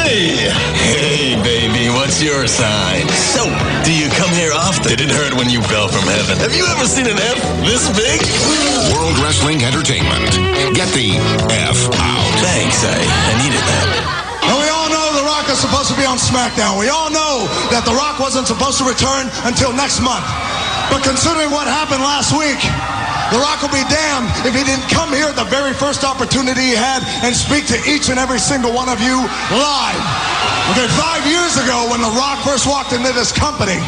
Hey, baby, what's your sign? So, do you come here often? It didn't hurt when you fell from heaven. Have you ever seen an F this big? World Wrestling Entertainment. Get the F out. Thanks, I needed that. And we all know The Rock is supposed to be on SmackDown. We all know that The Rock wasn't supposed to return until next month. But considering what happened last week, The Rock will be damned if he didn't come here at the very first opportunity he had and speak to each and every single one of you live. Okay, 5 years ago when The Rock first walked into this company,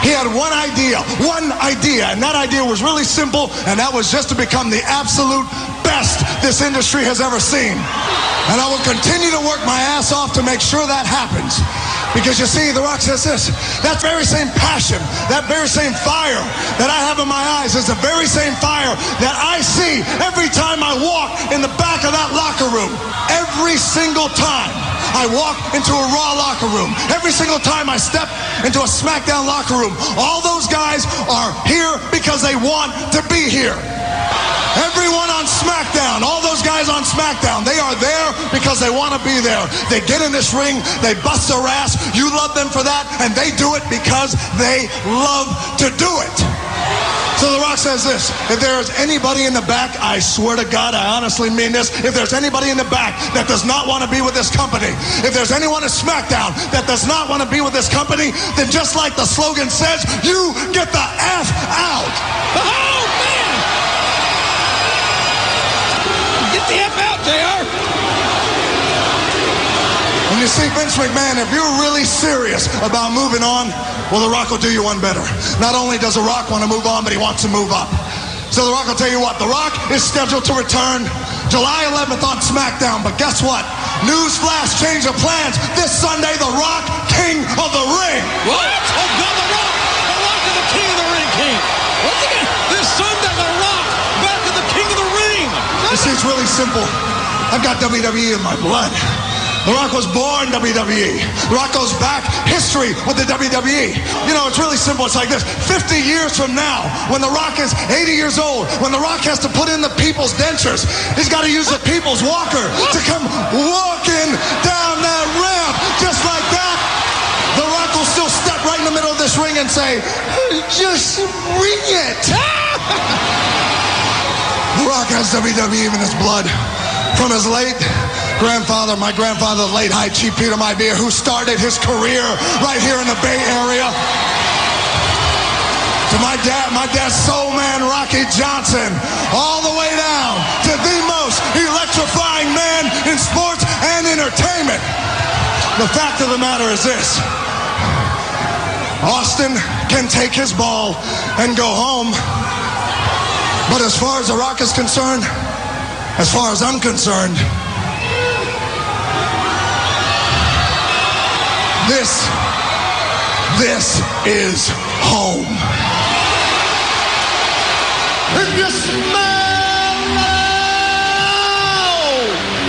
he had one idea, and that idea was really simple, and that was just to become the absolute best this industry has ever seen. And I will continue to work my ass off to make sure that happens. Because you see, The Rock says this, that very same passion, that very same fire that I have in my eyes is the very same fire that I see every time I walk in the back of that locker room. Every single time I walk into a Raw locker room, every single time I step into a SmackDown locker room, all those guys are here because they want to be here. Everyone on SmackDown, all those guys on SmackDown, they are there because they want to be there. They get in this ring, they bust their ass, you love them for that, and they do it because they love to do it. So The Rock says this, if there is anybody in the back, I swear to God, I honestly mean this, if there's anybody in the back that does not want to be with this company, if there's anyone at SmackDown that does not want to be with this company, then just like the slogan says, you get the F out. Oh, man! Get the F out, JR! And you see, Vince McMahon, if you're really serious about moving on, well, The Rock will do you one better. Not only does The Rock want to move on, but he wants to move up. So The Rock will tell you what, The Rock is scheduled to return July 11th on SmackDown, but guess what? Newsflash, change of plans. This Sunday, The Rock, King of the Ring. What? Oh, God, The Rock! The Rock is the King of the Ring, King! Once again, this Sunday, The Rock, back to the King of the Ring! You see, it's really simple. I've got WWE in my blood. The Rock was born WWE. The Rock goes back history with the WWE. You know, it's really simple. It's like this. 50 years from now, when The Rock is 80 years old, when The Rock has to put in the people's dentures, he's got to use the people's walker to come walking down that ramp. Just like that, The Rock will still step right in the middle of this ring and say, just bring it. The Rock has WWE in his blood from his late grandfather, my grandfather, the late High Chief Peter Maivia, who started his career right here in the Bay Area. To my dad's soul man, Rocky Johnson, all the way down to the most electrifying man in sports and entertainment. The fact of the matter is this. Austin can take his ball and go home. But as far as The Rock is concerned, as far as I'm concerned, this is home. If you smell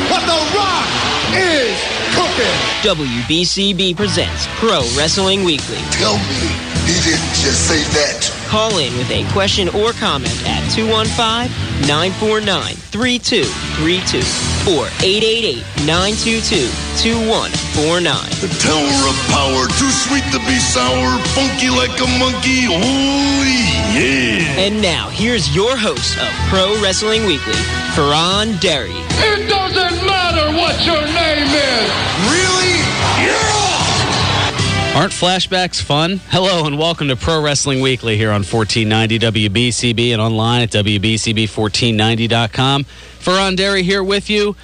what The Rock is cooking. WBCB presents Pro Wrestling Weekly. Tell me he didn't just say that. Call in with a question or comment at 215-949-3232 or 888-922-2149. The Tower of Power, too sweet to be sour, funky like a monkey, holy yeah. And now, here's your host of Pro Wrestling Weekly, Fearon Derry. It doesn't matter what your name is! Really? Yeah! Aren't flashbacks fun? Hello and welcome to Pro Wrestling Weekly here on 1490 WBCB and online at WBCB1490.com. Fearon Derry here with you,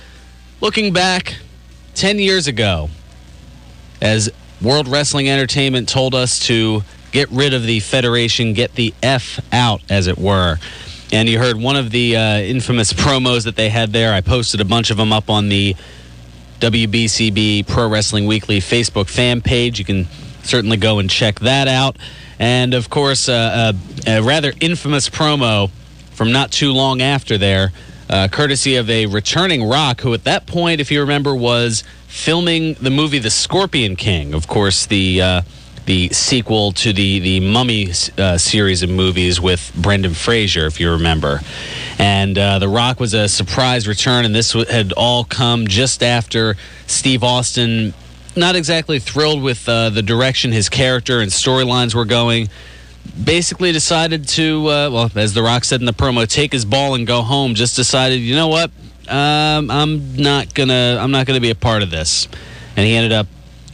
looking back 10 years ago as World Wrestling Entertainment told us to get rid of the Federation, get the F out, as it were. And you heard one of the infamous promos that they had there. I posted a bunch of them up on the WBCB Pro Wrestling Weekly Facebook fan page. You can certainly go and check that out. And, of course, a rather infamous promo from not too long after there, courtesy of a returning Rock, who at that point, if you remember, was filming the movie The Scorpion King. Of course, the sequel to the Mummy series of movies with Brendan Fraser, if you remember. And The Rock was a surprise return, and this had all come just after Steve Austin, not exactly thrilled with the direction his character and storylines were going, basically decided to, well, as The Rock said in the promo, take his ball and go home. Just decided, you know what, I'm not gonna be a part of this, and he ended up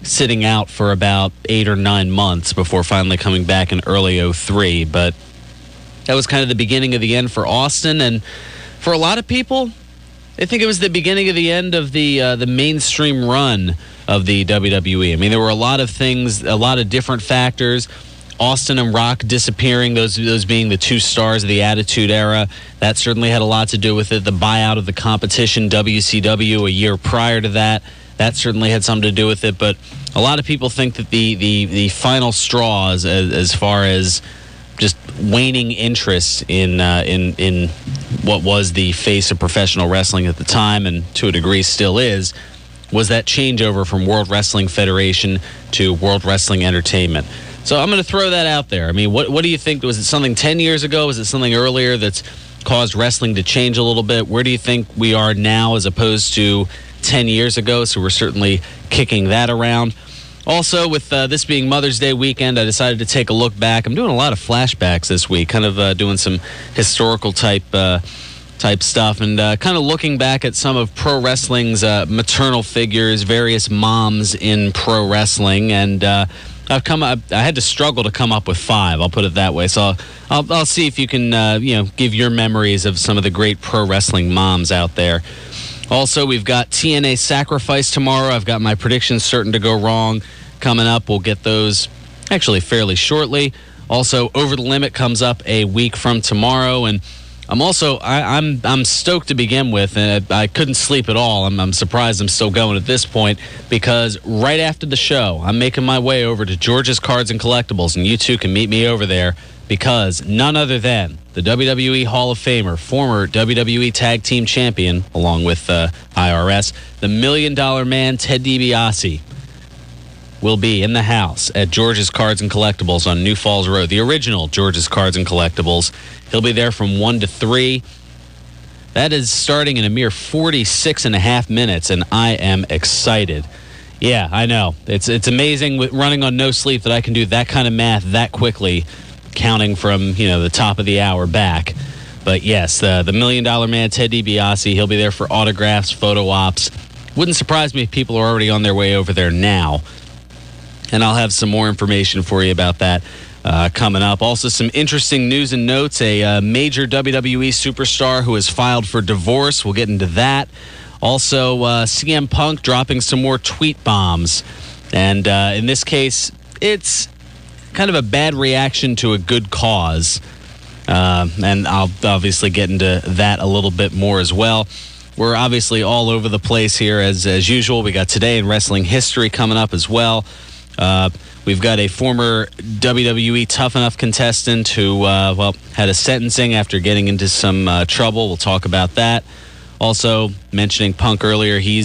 sitting out for about 8 or 9 months before finally coming back in early 2003. But that was kind of the beginning of the end for Austin, and for a lot of people, they think it was the beginning of the end of the mainstream run of the WWE. I mean, there were a lot of things, a lot of different factors. Austin and Rock disappearing, those being the two stars of the Attitude Era, that certainly had a lot to do with it. The buyout of the competition, WCW, a year prior to that certainly had something to do with it. But a lot of people think that the final straws, as far as just waning interest in what was the face of professional wrestling at the time, and to a degree still is, was that changeover from World Wrestling Federation to World Wrestling Entertainment. So I'm going to throw that out there. I mean, what do you think? Was it something 10 years ago? Was it something earlier that's caused wrestling to change a little bit? Where do you think we are now as opposed to 10 years ago? So we're certainly kicking that around. Also, with this being Mother's Day weekend, I decided to take a look back. I'm doing a lot of flashbacks this week, kind of doing some historical type stuff, and kind of looking back at some of pro wrestling's maternal figures, various moms in pro wrestling, and I had to struggle to come up with 5. I'll put it that way. So I'll see if you can give your memories of some of the great pro wrestling moms out there. Also, we've got TNA Sacrifice tomorrow. I've got my predictions certain to go wrong coming up. We'll get those actually fairly shortly. Also, Over the Limit comes up a week from tomorrow, and I'm stoked to begin with, and I couldn't sleep at all. I'm surprised I'm still going at this point, because right after the show, I'm making my way over to George's Cards and Collectibles, and you two can meet me over there, because none other than the WWE Hall of Famer, former WWE Tag Team Champion, along with IRS, the $1 Million Man, Ted DiBiase, will be in the house at George's Cards and Collectibles on New Falls Road, the original George's Cards and Collectibles. He'll be there from 1 to 3. That is starting in a mere 46 and a half minutes, and I am excited. Yeah, I know. It's amazing with running on no sleep that I can do that kind of math that quickly, counting from the top of the hour back. But yes, the $1 Million Man, Ted DiBiase, he'll be there for autographs, photo ops. Wouldn't surprise me if people are already on their way over there now. And I'll have some more information for you about that coming up. Also, some interesting news and notes. A major WWE superstar who has filed for divorce. We'll get into that. Also, CM Punk dropping some more tweet bombs. And in this case, it's kind of a bad reaction to a good cause. And I'll obviously get into that a little bit more as well. We're obviously all over the place here as usual. We got Today in Wrestling History coming up as well. We've got a former WWE Tough Enough contestant who, had a sentencing after getting into some trouble. We'll talk about that. Also, mentioning Punk earlier, he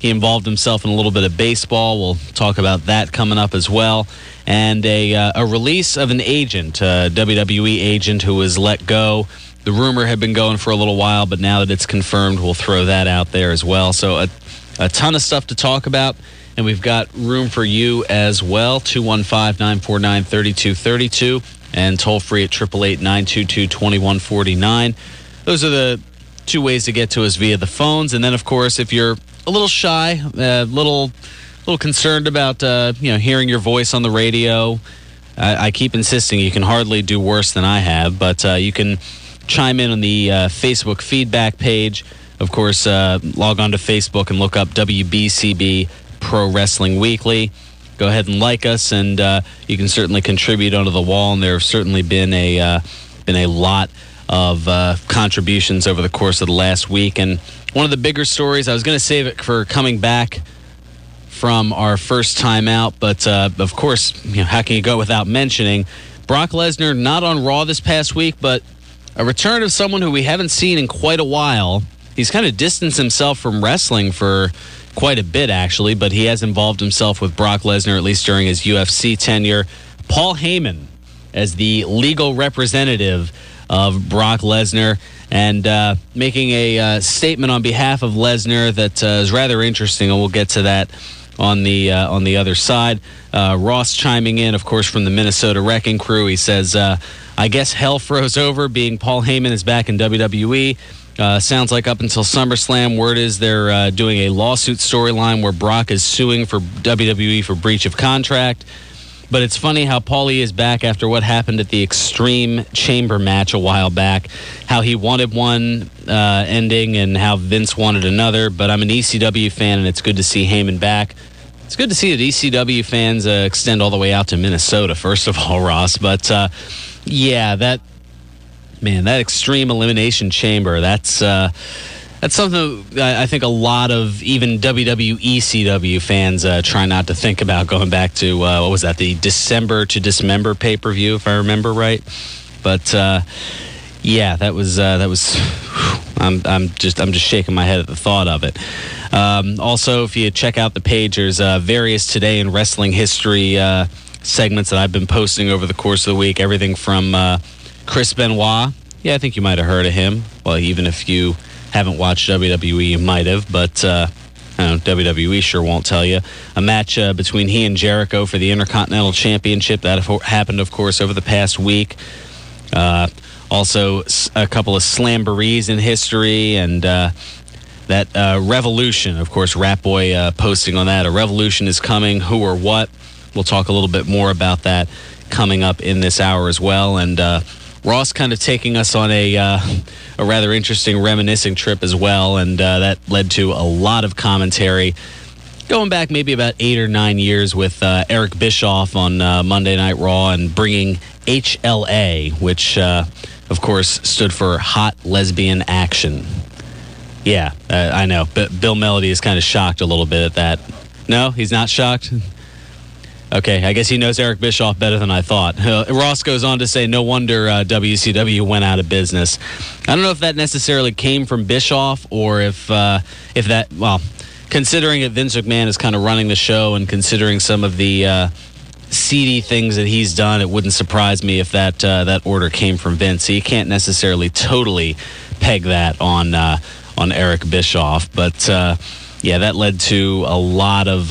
involved himself in a little bit of baseball. We'll talk about that coming up as well. And a release of an agent, a WWE agent who was let go. The rumor had been going for a little while, but now that it's confirmed, we'll throw that out there as well. So a ton of stuff to talk about. And we've got room for you as well, 215-949-3232, and toll-free at 888-922-2149. Those are the two ways to get to us via the phones. And then, of course, if you're a little shy, a little concerned about hearing your voice on the radio, I keep insisting you can hardly do worse than I have, but you can chime in on the Facebook feedback page. Of course, log on to Facebook and look up WBCB Pro Wrestling Weekly. Go ahead and like us, and you can certainly contribute onto the wall. And there have certainly been a lot of contributions over the course of the last week. And one of the bigger stories, I was going to save it for coming back from our first time out, but of course, how can you go without mentioning Brock Lesnar not on Raw this past week, but a return of someone who we haven't seen in quite a while. He's kind of distanced himself from wrestling for quite a bit, actually, but he has involved himself with Brock Lesnar, at least during his UFC tenure. Paul Heyman as the legal representative of Brock Lesnar. and making a statement on behalf of Lesnar that is rather interesting, and we'll get to that on the other side. Ross chiming in, of course, from the Minnesota Wrecking Crew. He says, I guess hell froze over, being Paul Heyman is back in WWE. Sounds like up until SummerSlam, word is they're doing a lawsuit storyline where Brock is suing for WWE for breach of contract. But it's funny how Paulie is back after what happened at the Extreme Chamber match a while back, how he wanted one ending and how Vince wanted another. But I'm an ECW fan, and it's good to see Heyman back. It's good to see that ECW fans extend all the way out to Minnesota, first of all, Ross. But, yeah, that Extreme Elimination Chamber, that's something I think a lot of even WWE ECW fans try not to think about, going back to, what was that, the December to Dismember pay-per-view, if I remember right. But, yeah, that was I'm just shaking my head at the thought of it. Also, if you check out the page, there's various Today in Wrestling History segments that I've been posting over the course of the week. Everything from Chris Benoit. Yeah, I think you might have heard of him. Well, even if you haven't watched WWE, you might have, but I don't know, WWE sure won't tell you. A match between he and Jericho for the Intercontinental Championship. That happened, of course, over the past week. Also, a couple of slamborees in history, and that Revolution, of course, Ratboy posting on that. A revolution is coming, who or what. We'll talk a little bit more about that coming up in this hour as well. And Ross kind of taking us on a rather interesting reminiscing trip as well, and that led to a lot of commentary going back maybe about 8 or 9 years with Eric Bischoff on Monday Night Raw, and bringing HLA, which, of course, stood for Hot Lesbian Action. Yeah, I know. But Bill Melody is kind of shocked a little bit at that. No, he's not shocked? Okay, I guess he knows Eric Bischoff better than I thought. Ross goes on to say, no wonder WCW went out of business. I don't know if that necessarily came from Bischoff, or if that, well, considering that Vince McMahon is kind of running the show, and considering some of the seedy things that he's done, it wouldn't surprise me if that order came from Vince. So you can't necessarily totally peg that on Eric Bischoff. But, yeah, that led to a lot of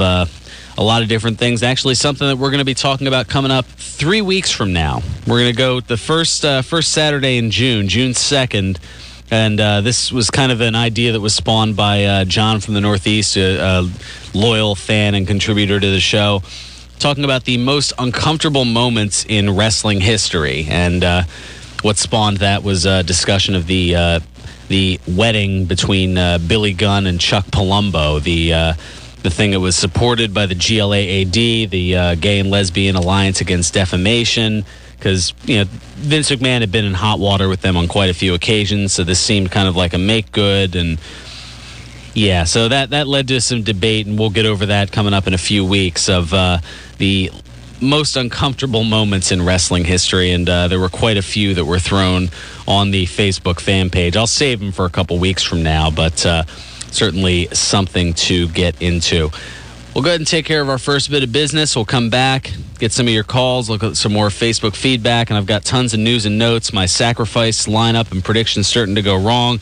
different things. Actually, something that we're going to be talking about coming up 3 weeks from now. We're going to go the first Saturday in June 2nd. And this was kind of an idea that was spawned by John from the Northeast, a loyal fan and contributor to the show, talking about the most uncomfortable moments in wrestling history. And what spawned that was a discussion of the wedding between Billy Gunn and Chuck Palumbo, the thing that was supported by the GLAAD, the Gay and Lesbian Alliance Against Defamation, because, Vince McMahon had been in hot water with them on quite a few occasions, so this seemed kind of like a make-good. And, yeah, so that led to some debate, and we'll get over that coming up in a few weeks, of the most uncomfortable moments in wrestling history, and there were quite a few that were thrown on the Facebook fan page. I'll save them for a couple weeks from now, but certainly something to get into. We'll go ahead and take care of our first bit of business. We'll come back, get some of your calls, look at some more Facebook feedback, and I've got tons of news and notes, my sacrifice lineup and predictions starting to go wrong.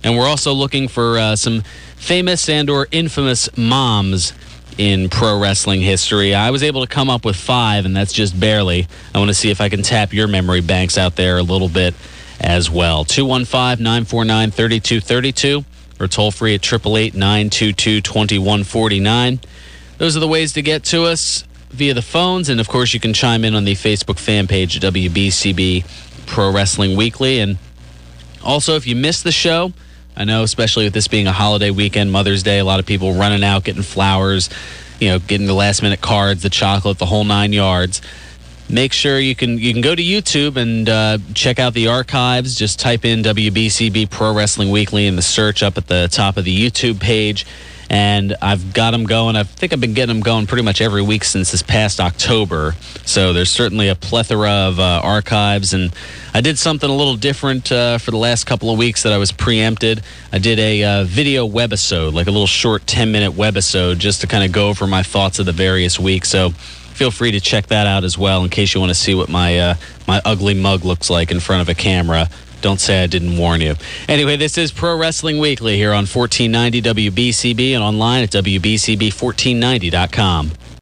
And we're also looking for some famous and or infamous moms in pro wrestling history. I was able to come up with 5, and that's just barely. I want to see if I can tap your memory banks out there a little bit as well. 215-949-3232 or toll free at 888-922-2149. Those are the ways to get to us via the phones, and of course you can chime in on the Facebook fan page at WBCB Pro Wrestling Weekly. And also, if you missed the show, I know, especially with this being a holiday weekend, Mother's Day, a lot of people running out, getting flowers, getting the last-minute cards, the chocolate, the whole 9 yards. Make sure you can go to YouTube and check out the archives. Just type in WBCB Pro Wrestling Weekly in the search up at the top of the YouTube page. And I've got them going. I think I've been getting them going pretty much every week since this past October. So there's certainly a plethora of archives. And I did something a little different for the last couple of weeks that I was preempted. I did a video webisode, like a little short 10-minute webisode, just to kind of go over my thoughts of the various weeks. So feel free to check that out as well in case you want to see what my ugly mug looks like in front of a camera Don't say I didn't warn you. Anyway, this is Pro Wrestling Weekly here on 1490 WBCB and online at WBCB1490.com.